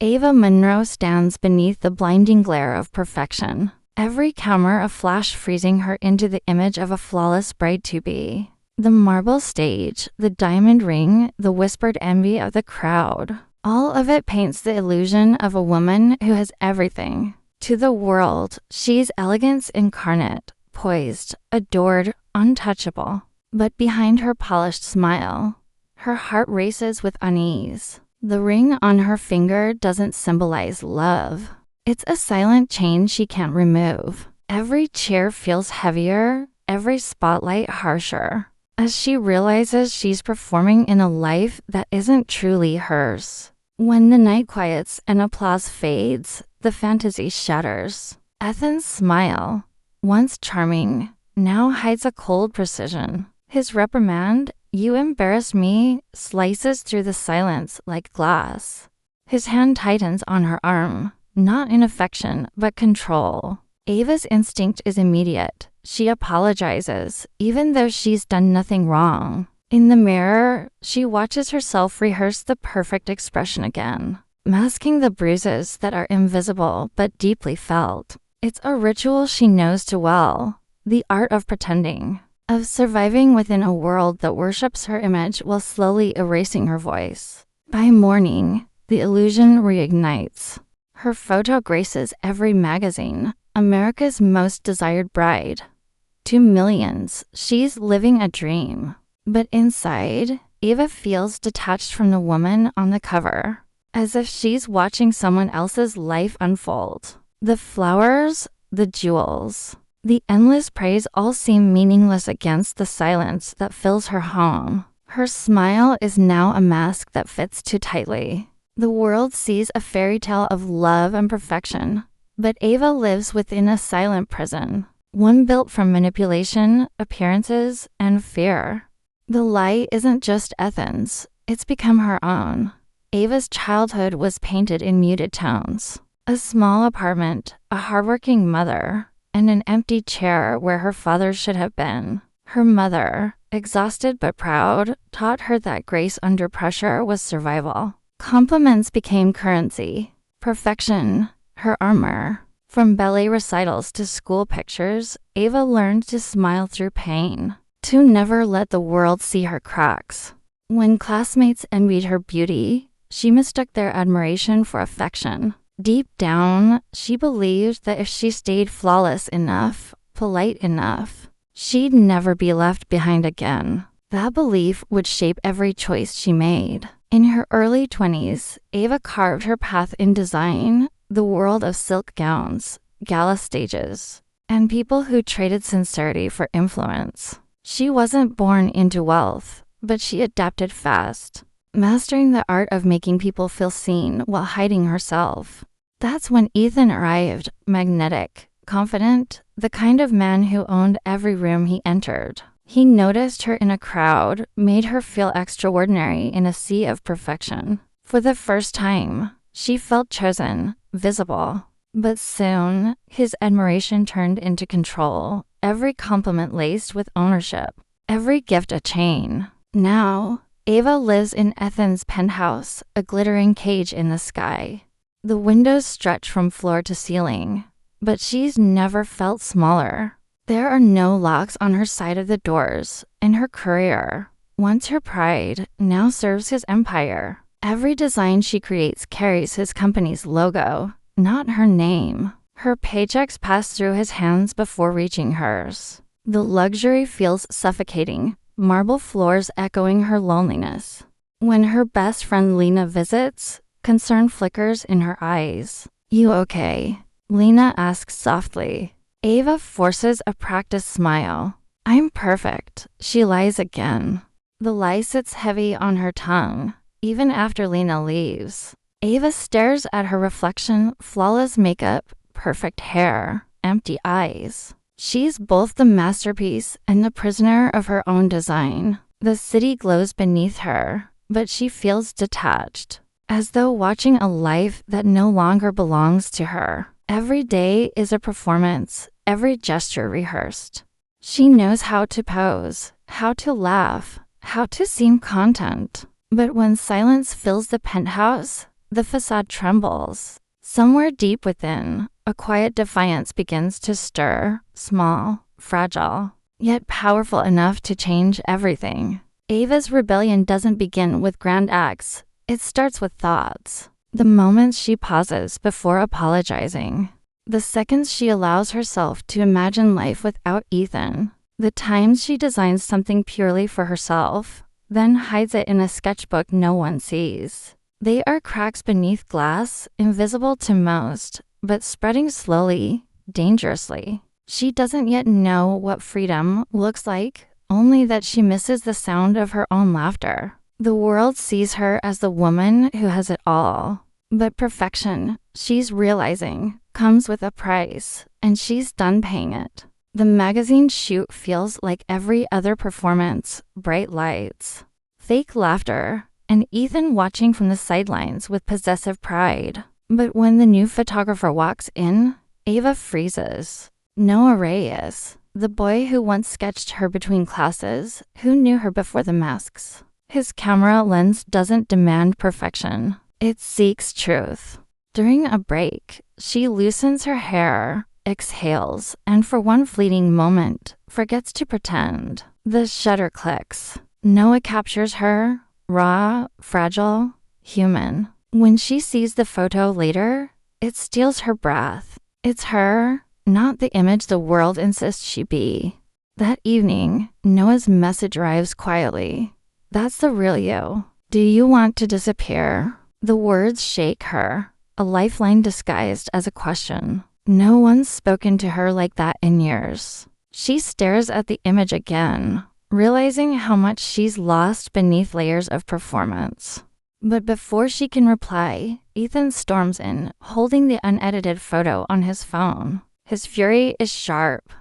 Ava Monroe stands beneath the blinding glare of perfection, every camera a flash freezing her into the image of a flawless bride-to-be. The marble stage, the diamond ring, the whispered envy of the crowd, all of it paints the illusion of a woman who has everything. To the world, she's elegance incarnate, poised, adored, untouchable. But behind her polished smile, her heart races with unease. The ring on her finger doesn't symbolize love. It's a silent chain she can't remove. Every cheer feels heavier, every spotlight harsher, as she realizes she's performing in a life that isn't truly hers. When the night quiets and applause fades, the fantasy shatters. Ethan's smile, once charming, now hides a cold precision. His reprimand, "You embarrass me," slices through the silence like glass. His hand tightens on her arm, not in affection, but control. Ava's instinct is immediate. She apologizes, even though she's done nothing wrong. In the mirror, she watches herself rehearse the perfect expression again, masking the bruises that are invisible but deeply felt. It's a ritual she knows too well, the art of pretending, of surviving within a world that worships her image while slowly erasing her voice. By morning, the illusion reignites. Her photo graces every magazine, America's most desired bride. To millions, she's living a dream. But inside, Ava feels detached from the woman on the cover, as if she's watching someone else's life unfold. The flowers, the jewels, the endless praise all seem meaningless against the silence that fills her home. Her smile is now a mask that fits too tightly. The world sees a fairy tale of love and perfection, but Ava lives within a silent prison, one built from manipulation, appearances, and fear. The lie isn't just Ethan's, it's become her own. Ava's childhood was painted in muted tones. A small apartment, a hardworking mother, and an empty chair where her father should have been. Her mother, exhausted but proud, taught her that grace under pressure was survival. Compliments became currency. Perfection, her armor. From ballet recitals to school pictures, Ava learned to smile through pain, to never let the world see her cracks. When classmates envied her beauty, she mistook their admiration for affection. Deep down, she believed that if she stayed flawless enough, polite enough, she'd never be left behind again. That belief would shape every choice she made. In her early 20s, Ava carved her path in design, the world of silk gowns, gala stages, and people who traded sincerity for influence. She wasn't born into wealth, but she adapted fast, mastering the art of making people feel seen while hiding herself. That's when Ethan arrived, magnetic, confident, the kind of man who owned every room he entered. He noticed her in a crowd, made her feel extraordinary in a sea of perfection. For the first time, she felt chosen, visible. But soon, his admiration turned into control, every compliment laced with ownership, every gift a chain. Now, Ava lives in Ethan's penthouse, a glittering cage in the sky. The windows stretch from floor to ceiling, but she's never felt smaller. There are no locks on her side of the doors, and her career, once her pride, now serves his empire. Every design she creates carries his company's logo, not her name. Her paychecks pass through his hands before reaching hers. The luxury feels suffocating, marble floors echoing her loneliness. When her best friend Lena visits, concern flickers in her eyes. "You okay?" Lena asks softly. Ava forces a practiced smile. "I'm perfect." She lies again. The lie sits heavy on her tongue, even after Lena leaves. Ava stares at her reflection, flawless makeup, perfect hair, empty eyes. She's both the masterpiece and the prisoner of her own design. The city glows beneath her, but she feels detached, as though watching a life that no longer belongs to her. Every day is a performance, every gesture rehearsed. She knows how to pose, how to laugh, how to seem content. But when silence fills the penthouse, the facade trembles. Somewhere deep within, a quiet defiance begins to stir, small, fragile, yet powerful enough to change everything. Ava's rebellion doesn't begin with grand acts, it starts with thoughts. The moments she pauses before apologizing. The seconds she allows herself to imagine life without Ethan. The times she designs something purely for herself, then hides it in a sketchbook no one sees. They are cracks beneath glass, invisible to most, but spreading slowly, dangerously. She doesn't yet know what freedom looks like, only that she misses the sound of her own laughter. The world sees her as the woman who has it all. But perfection, she's realizing, comes with a price, and she's done paying it. The magazine shoot feels like every other performance, bright lights, fake laughter, and Ethan watching from the sidelines with possessive pride. But when the new photographer walks in, Ava freezes. Noah Reyes, the boy who once sketched her between classes, who knew her before the masks. His camera lens doesn't demand perfection. It seeks truth. During a break, she loosens her hair, exhales, and for one fleeting moment, forgets to pretend. The shutter clicks. Noah captures her, raw, fragile, human. When she sees the photo later, it steals her breath. It's her, not the image the world insists she be. That evening, Noah's message arrives quietly. That's the real you. Do you want to disappear? The words shake her, a lifeline disguised as a question. No one's spoken to her like that in years. She stares at the image again, realizing how much she's lost beneath layers of performance. But before she can reply, Ethan storms in, holding the unedited photo on his phone. His fury is sharp,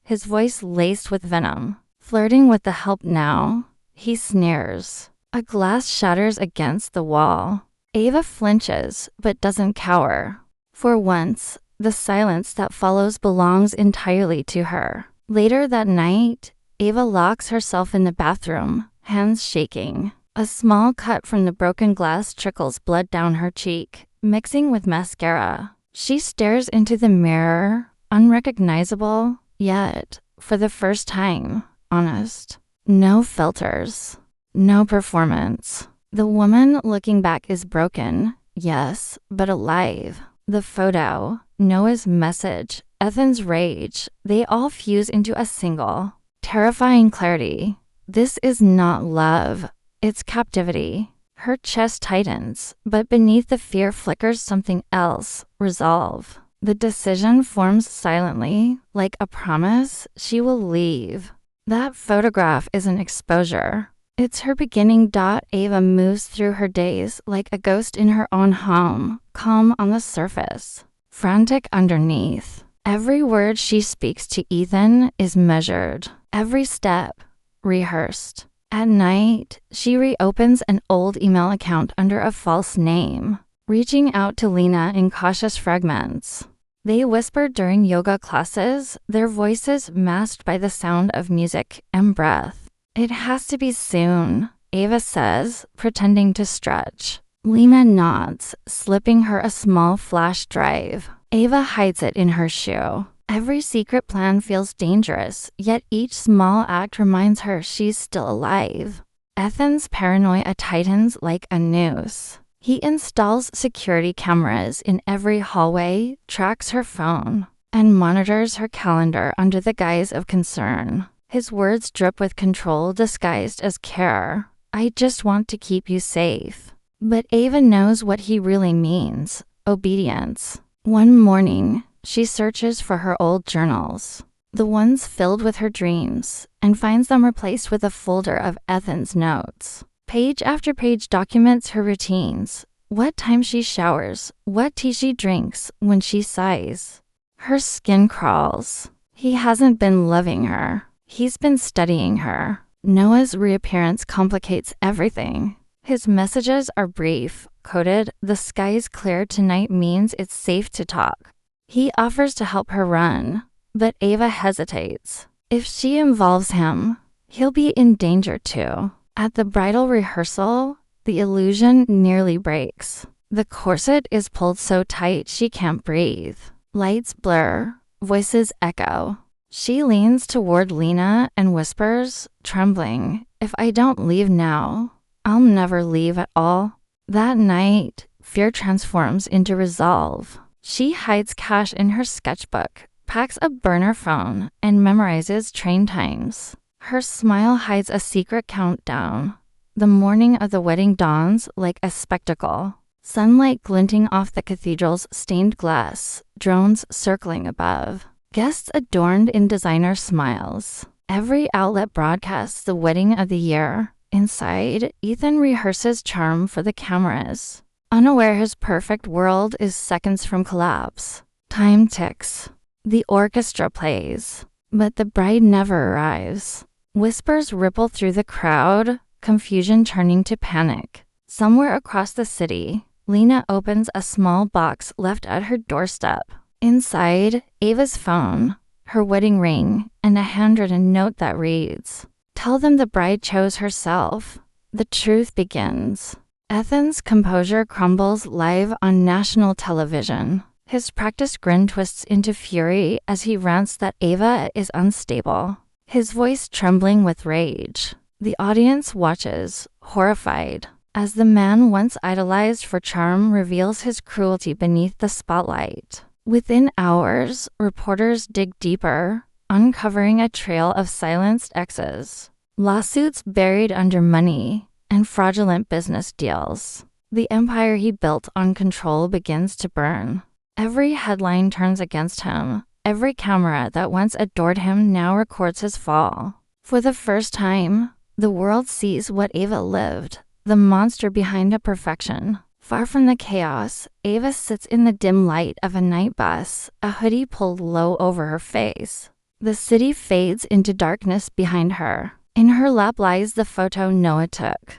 his voice laced with venom. Flirting with the help now, he sneers. A glass shatters against the wall. Ava flinches, but doesn't cower. For once, the silence that follows belongs entirely to her. Later that night, Ava locks herself in the bathroom, hands shaking. A small cut from the broken glass trickles blood down her cheek, mixing with mascara. She stares into the mirror, unrecognizable, yet, for the first time, honest. No filters. No performance. The woman looking back is broken, yes, but alive. The photo, Noah's message, Ethan's rage, they all fuse into a single, terrifying clarity. This is not love, it's captivity. Her chest tightens, but beneath the fear flickers something else, resolve. The decision forms silently, like a promise she will leave. That photograph is an exposure. It's her beginning. Ava moves through her days like a ghost in her own home, calm on the surface, frantic underneath. Every word she speaks to Ethan is measured, every step rehearsed. At night, she reopens an old email account under a false name, reaching out to Lena in cautious fragments. They whisper during yoga classes, their voices masked by the sound of music and breath. It has to be soon, Ava says, pretending to stretch. Lena nods, slipping her a small flash drive. Ava hides it in her shoe. Every secret plan feels dangerous, yet each small act reminds her she's still alive. Ethan's paranoia tightens like a noose. He installs security cameras in every hallway, tracks her phone, and monitors her calendar under the guise of concern. His words drip with control disguised as care. I just want to keep you safe. But Ava knows what he really means, obedience. One morning, she searches for her old journals, the ones filled with her dreams, and finds them replaced with a folder of Ethan's notes. Page after page documents her routines, what time she showers, what tea she drinks when she sighs. Her skin crawls. He hasn't been loving her. He's been studying her. Noah's reappearance complicates everything. His messages are brief, coded, "The sky's clear tonight" means it's safe to talk. He offers to help her run, but Ava hesitates. If she involves him, he'll be in danger too. At the bridal rehearsal, the illusion nearly breaks. The corset is pulled so tight she can't breathe. Lights blur, voices echo. She leans toward Lena and whispers, trembling, "If I don't leave now, I'll never leave at all." That night, fear transforms into resolve. She hides cash in her sketchbook, packs a burner phone, and memorizes train times. Her smile hides a secret countdown. The morning of the wedding dawns like a spectacle. Sunlight glinting off the cathedral's stained glass, drones circling above. Guests adorned in designer smiles. Every outlet broadcasts the wedding of the year. Inside, Ethan rehearses charm for the cameras, unaware his perfect world is seconds from collapse. Time ticks. The orchestra plays, but the bride never arrives. Whispers ripple through the crowd, confusion turning to panic. Somewhere across the city, Lena opens a small box left at her doorstep. Inside, Ava's phone, her wedding ring, and a handwritten note that reads, "Tell them the bride chose herself." The truth begins. Ethan's composure crumbles live on national television. His practiced grin twists into fury as he rants that Ava is unstable, his voice trembling with rage. The audience watches, horrified, as the man once idolized for charm reveals his cruelty beneath the spotlight. Within hours, reporters dig deeper, uncovering a trail of silenced exes, lawsuits buried under money, and fraudulent business deals. The empire he built on control begins to burn. Every headline turns against him. Every camera that once adored him now records his fall. For the first time, the world sees what Ava lived, the monster behind her perfection. Far from the chaos, Ava sits in the dim light of a night bus, a hoodie pulled low over her face. The city fades into darkness behind her. In her lap lies the photo Noah took.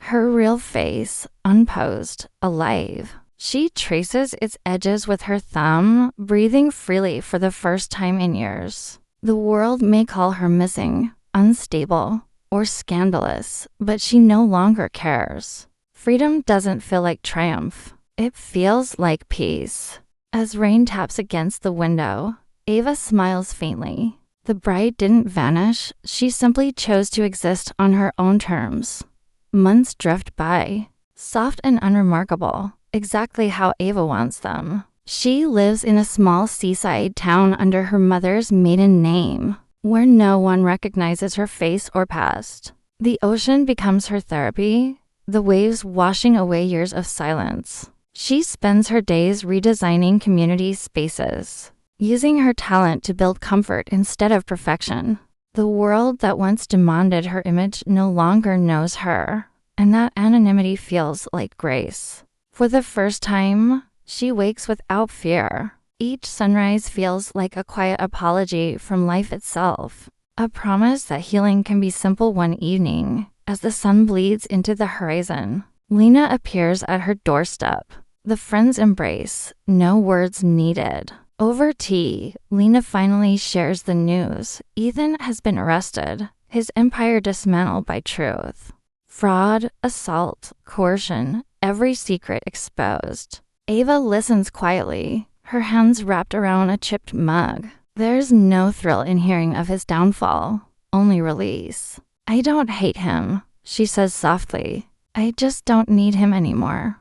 Her real face, unposed, alive. She traces its edges with her thumb, breathing freely for the first time in years. The world may call her missing, unstable, or scandalous, but she no longer cares. Freedom doesn't feel like triumph. It feels like peace. As rain taps against the window, Ava smiles faintly. The bride didn't vanish. She simply chose to exist on her own terms. Months drift by, soft and unremarkable, exactly how Ava wants them. She lives in a small seaside town under her mother's maiden name, where no one recognizes her face or past. The ocean becomes her therapy, the waves washing away years of silence. She spends her days redesigning community spaces, using her talent to build comfort instead of perfection. The world that once demanded her image no longer knows her, and that anonymity feels like grace. For the first time, she wakes without fear. Each sunrise feels like a quiet apology from life itself, a promise that healing can be simple one evening. As the sun bleeds into the horizon, Lena appears at her doorstep. The friends embrace, no words needed. Over tea, Lena finally shares the news. Ethan has been arrested, his empire dismantled by truth. Fraud, assault, coercion, every secret exposed. Ava listens quietly, her hands wrapped around a chipped mug. There's no thrill in hearing of his downfall, only release. "I don't hate him," she says softly. "I just don't need him anymore."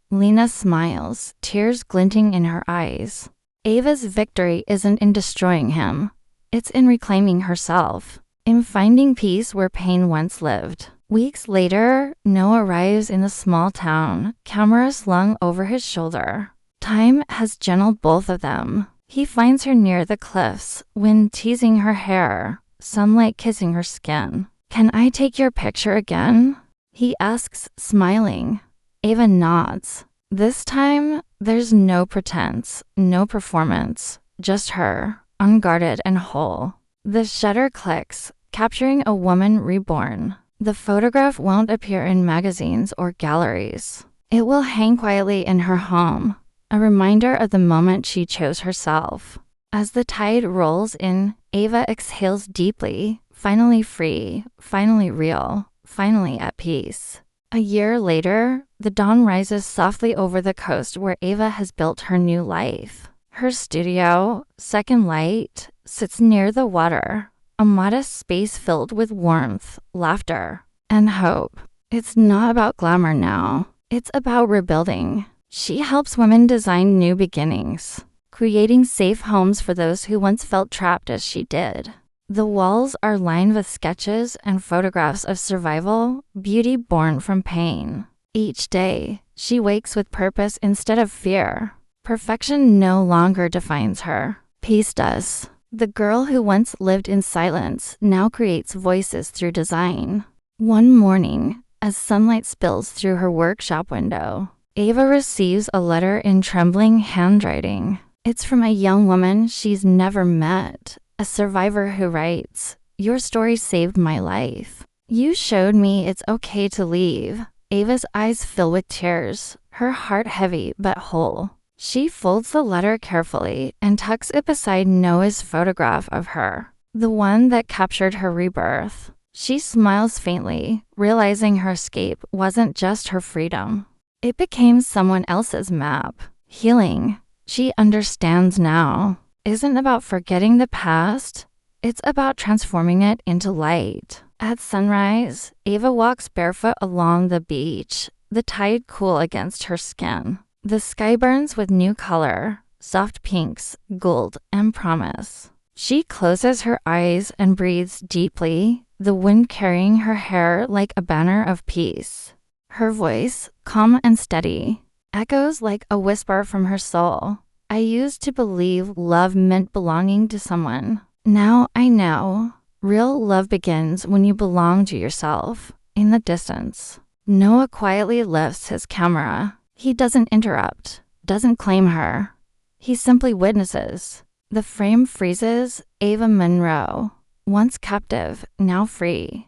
Lena smiles, tears glinting in her eyes. Ava's victory isn't in destroying him. It's in reclaiming herself, in finding peace where pain once lived. Weeks later, Noah arrives in the small town, camera slung over his shoulder. Time has gentled both of them. He finds her near the cliffs, wind teasing her hair, sunlight kissing her skin. "Can I take your picture again?" he asks, smiling. Ava nods. This time, there's no pretense, no performance, just her, unguarded and whole. The shutter clicks, capturing a woman reborn. The photograph won't appear in magazines or galleries. It will hang quietly in her home, a reminder of the moment she chose herself. As the tide rolls in, Ava exhales deeply, finally free, finally real, finally at peace. A year later, The dawn rises softly over the coast where Ava has built her new life. Her studio, Second Light, sits near the water, a modest space filled with warmth, laughter, and hope. It's not about glamour now. It's about rebuilding. She helps women design new beginnings, creating safe homes for those who once felt trapped as she did. The walls are lined with sketches and photographs of survival, beauty born from pain. Each day, she wakes with purpose instead of fear. Perfection no longer defines her. Peace does. The girl who once lived in silence now creates voices through design. One morning, as sunlight spills through her workshop window, Ava receives a letter in trembling handwriting. It's from a young woman she's never met, a survivor who writes, "Your story saved my life. You showed me it's okay to leave." Ava's eyes fill with tears, her heart heavy but whole. She folds the letter carefully and tucks it beside Noah's photograph of her, the one that captured her rebirth. She smiles faintly, realizing her escape wasn't just her freedom. It became someone else's map. Healing, she understands now, isn't about forgetting the past. It's about transforming it into light. At sunrise, Ava walks barefoot along the beach, the tide cool against her skin. The sky burns with new color, soft pinks, gold, and promise. She closes her eyes and breathes deeply, the wind carrying her hair like a banner of peace. Her voice, calm and steady, echoes like a whisper from her soul. I used to believe love meant belonging to someone. Now I know. Real love begins when you belong to yourself. In the distance, Noah quietly lifts his camera. He doesn't interrupt, doesn't claim her. He simply witnesses. The frame freezes. Ava Monroe, once captive, now free,